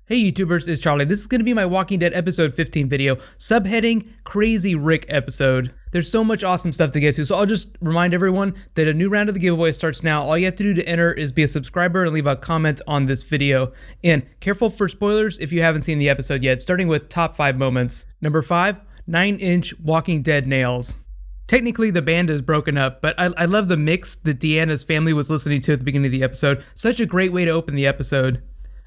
Hey YouTubers, it's Charlie. This is going to be my Walking Dead episode 15 video, subheading Crazy Rick episode. There's so much awesome stuff to get to, so I'll just remind everyone that a new round of the giveaway starts now. All you have to do to enter is be a subscriber and leave a comment on this video. And careful for spoilers if you haven't seen the episode yet, starting with top 5 moments. Number 5, 9-inch Walking Dead nails. Technically, the band is broken up, but I love the mix that Deanna's family was listening to at the beginning of the episode. Such a great way to open the episode.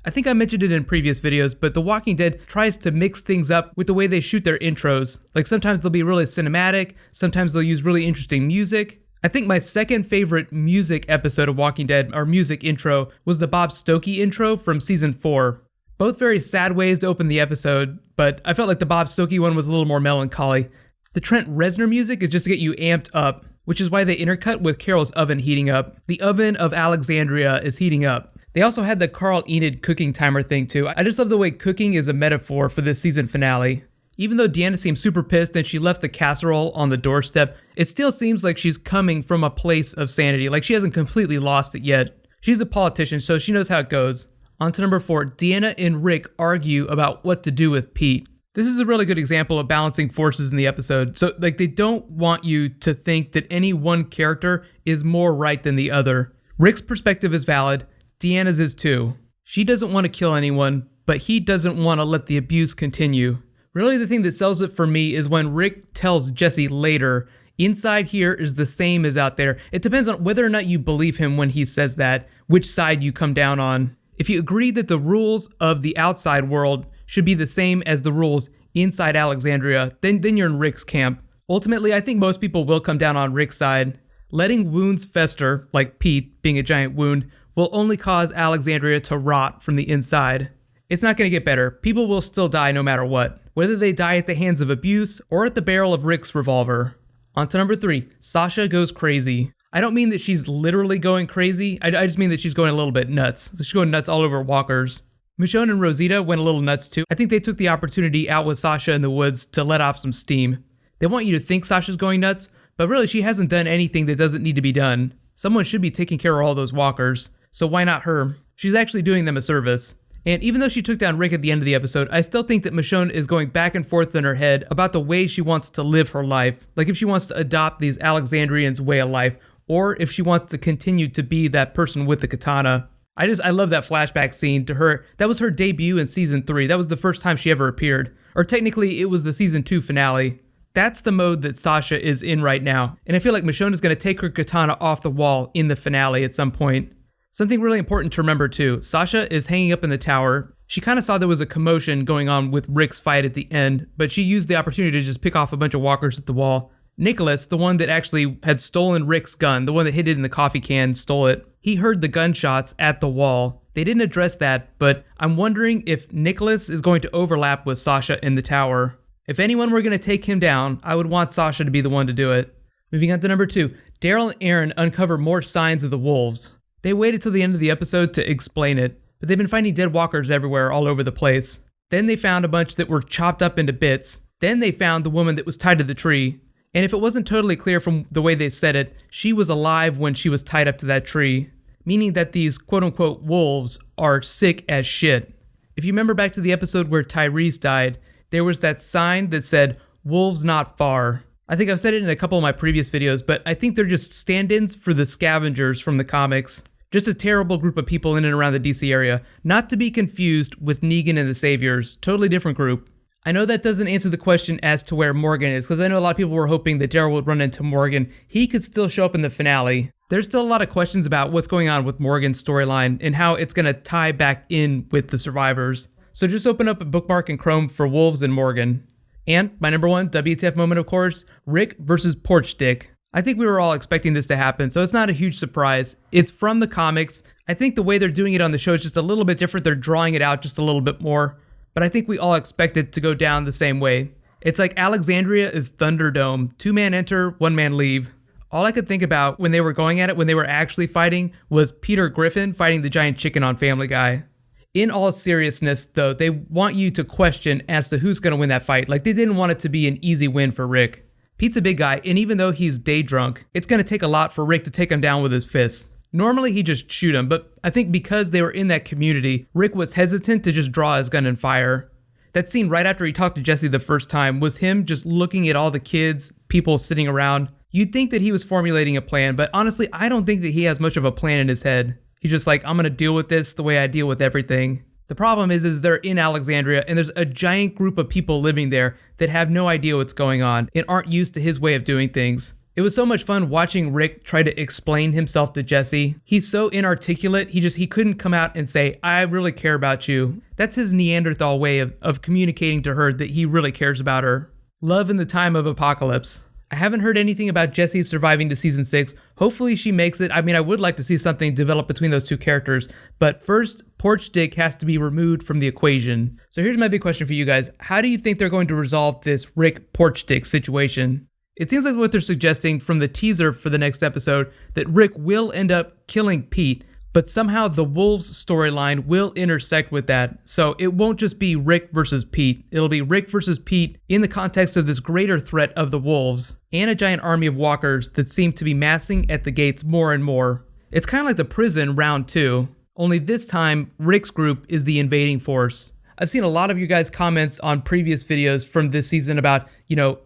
I think I mentioned it in previous videos, but The Walking Dead tries to mix things up with the way they shoot their intros. Like sometimes they'll be really cinematic, sometimes they'll use really interesting music. I think my second favorite music episode of Walking Dead, or music intro, was the Bob Stokey intro from season 4. Both very sad ways to open the episode, but I felt like the Bob Stokey one was a little more melancholy. The Trent Reznor music is just to get you amped up, which is why they intercut with Carol's oven heating up. The oven of Alexandria is heating up. They also had the Carl Enid cooking timer thing too. I just love the way cooking is a metaphor for this season finale. Even though Deanna seems super pissed and she left the casserole on the doorstep, it still seems like she's coming from a place of sanity, like she hasn't completely lost it yet. She's a politician, so she knows how it goes. On to number 4, Deanna and Rick argue about what to do with Pete. This is a really good example of balancing forces in the episode. So like they don't want you to think that any one character is more right than the other. Rick's perspective is valid. Deanna's is too. She doesn't want to kill anyone, but he doesn't want to let the abuse continue. Really the thing that sells it for me is when Rick tells Jesse later, inside here is the same as out there. It depends on whether or not you believe him when he says that, which side you come down on. If you agree that the rules of the outside world should be the same as the rules inside Alexandria, then you're in Rick's camp. Ultimately, I think most people will come down on Rick's side. Letting wounds fester, like Pete being a giant wound, will only cause Alexandria to rot from the inside. It's not going to get better. People will still die no matter what, whether they die at the hands of abuse or at the barrel of Rick's revolver. On to number 3, Sasha goes crazy. I don't mean that she's literally going crazy, I just mean that she's going a little bit nuts. She's going nuts all over walkers. Michonne and Rosita went a little nuts too. I think they took the opportunity out with Sasha in the woods to let off some steam. They want you to think Sasha's going nuts, but really she hasn't done anything that doesn't need to be done. Someone should be taking care of all those walkers. So why not her? She's actually doing them a service. And even though she took down Rick at the end of the episode, I still think that Michonne is going back and forth in her head about the way she wants to live her life. Like if she wants to adopt these Alexandrians' way of life, or if she wants to continue to be that person with the katana. I love that flashback scene to her. That was her debut in season 3. That was the first time she ever appeared. Or technically, it was the season 2 finale. That's the mode that Sasha is in right now. And I feel like Michonne is going to take her katana off the wall in the finale at some point. Something really important to remember too, Sasha is hanging up in the tower. She kind of saw there was a commotion going on with Rick's fight at the end, but she used the opportunity to just pick off a bunch of walkers at the wall. Nicholas, the one that actually had stolen Rick's gun, the one that hid it in the coffee can, stole it. He heard the gunshots at the wall. They didn't address that, but I'm wondering if Nicholas is going to overlap with Sasha in the tower. If anyone were going to take him down, I would want Sasha to be the one to do it. Moving on to number 2, Daryl and Aaron uncover more signs of the wolves. They waited till the end of the episode to explain it, but they've been finding dead walkers everywhere all over the place. Then they found a bunch that were chopped up into bits. Then they found the woman that was tied to the tree. And if it wasn't totally clear from the way they said it, she was alive when she was tied up to that tree. Meaning that these quote-unquote wolves are sick as shit. If you remember back to the episode where Tyrese died, there was that sign that said, "Wolves not far." I think I've said it in a couple of my previous videos, but I think they're just stand-ins for the scavengers from the comics. Just a terrible group of people in and around the DC area, not to be confused with Negan and the Saviors, totally different group. I know that doesn't answer the question as to where Morgan is, because I know a lot of people were hoping that Daryl would run into Morgan. He could still show up in the finale. There's still a lot of questions about what's going on with Morgan's storyline and how it's going to tie back in with the survivors. So just open up a bookmark in Chrome for Wolves and Morgan. And my number 1 WTF moment, of course, Rick versus Porch Dick. I think we were all expecting this to happen, so it's not a huge surprise. It's from the comics. I think the way they're doing it on the show is just a little bit different. They're drawing it out just a little bit more. But I think we all expect it to go down the same way. It's like Alexandria is Thunderdome. 2-man enter, 1-man leave. All I could think about when they were going at it, when they were actually fighting, was Peter Griffin fighting the giant chicken on Family Guy. In all seriousness, though, they want you to question as to who's going to win that fight. Like, they didn't want it to be an easy win for Rick. Pete's a big guy, and even though he's day drunk, it's going to take a lot for Rick to take him down with his fists. Normally he'd just shoot him, but I think because they were in that community, Rick was hesitant to just draw his gun and fire. That scene right after he talked to Jesse the first time was him just looking at all the kids, people sitting around. You'd think that he was formulating a plan, but honestly, I don't think that he has much of a plan in his head. He's just like, I'm gonna deal with this the way I deal with everything. The problem is they're in Alexandria and there's a giant group of people living there that have no idea what's going on and aren't used to his way of doing things. It was so much fun watching Rick try to explain himself to Jesse. He's so inarticulate, he couldn't come out and say, I really care about you. That's his Neanderthal way of communicating to her that he really cares about her. Love in the time of apocalypse. I haven't heard anything about Jessie surviving to season 6. Hopefully she makes it. I mean, I would like to see something develop between those two characters. But first, Porch Dick has to be removed from the equation. So here's my big question for you guys. How do you think they're going to resolve this Rick Porch Dick situation? It seems like what they're suggesting from the teaser for the next episode that Rick will end up killing Pete, but somehow the Wolves storyline will intersect with that. So it won't just be Rick versus Pete. It'll be Rick versus Pete in the context of this greater threat of the Wolves and a giant army of walkers that seem to be massing at the gates more and more. It's kind of like the prison round 2, only this time Rick's group is the invading force. I've seen a lot of you guys' comments on previous videos from this season about,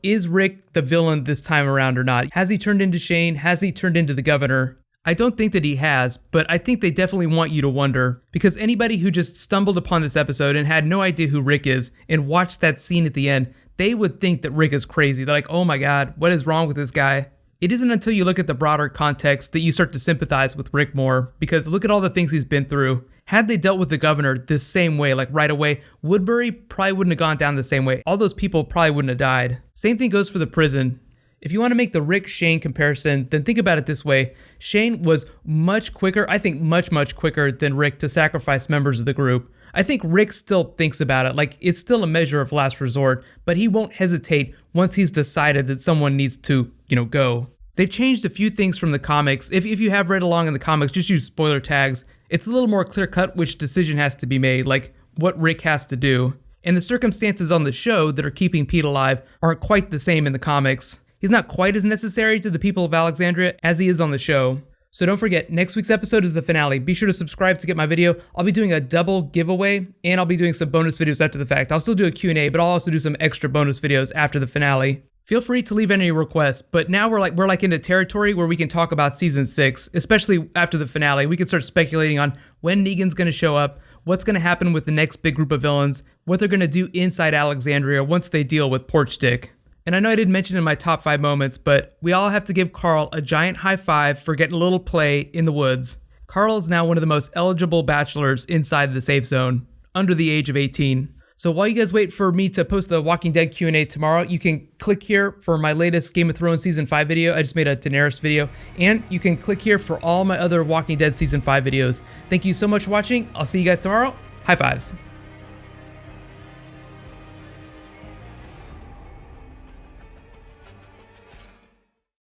is Rick the villain this time around or not? Has he turned into Shane? Has he turned into the governor? I don't think that he has, but I think they definitely want you to wonder, because anybody who just stumbled upon this episode and had no idea who Rick is and watched that scene at the end, they would think that Rick is crazy. They're like, oh my God, what is wrong with this guy? It isn't until you look at the broader context that you start to sympathize with Rick more, because look at all the things he's been through. Had they dealt with the governor this same way, like right away, Woodbury probably wouldn't have gone down the same way. All those people probably wouldn't have died. Same thing goes for the prison. If you want to make the Rick-Shane comparison, then think about it this way. Shane was much quicker, I think much quicker than Rick to sacrifice members of the group. I think Rick still thinks about it, like it's still a measure of last resort, but he won't hesitate once he's decided that someone needs to, go. They've changed a few things from the comics. If you have read along in the comics, just use spoiler tags. It's a little more clear-cut which decision has to be made, like what Rick has to do. And the circumstances on the show that are keeping Pete alive aren't quite the same in the comics. He's not quite as necessary to the people of Alexandria as he is on the show. So don't forget, next week's episode is the finale. Be sure to subscribe to get my video. I'll be doing a double giveaway, and I'll be doing some bonus videos after the fact. I'll still do a Q&A, but I'll also do some extra bonus videos after the finale. Feel free to leave any requests, but now we're like into territory where we can talk about season 6, especially after the finale. We can start speculating on when Negan's going to show up, what's going to happen with the next big group of villains, what they're going to do inside Alexandria once they deal with Porch Dick. And I know I didn't mention in my top 5 moments, but we all have to give Carl a giant high five for getting a little play in the woods. Carl is now one of the most eligible bachelors inside the safe zone, under the age of 18. So while you guys wait for me to post the Walking Dead Q&A tomorrow, you can click here for my latest Game of Thrones Season 5 video. I just made a Daenerys video. And you can click here for all my other Walking Dead Season 5 videos. Thank you so much for watching. I'll see you guys tomorrow. High fives.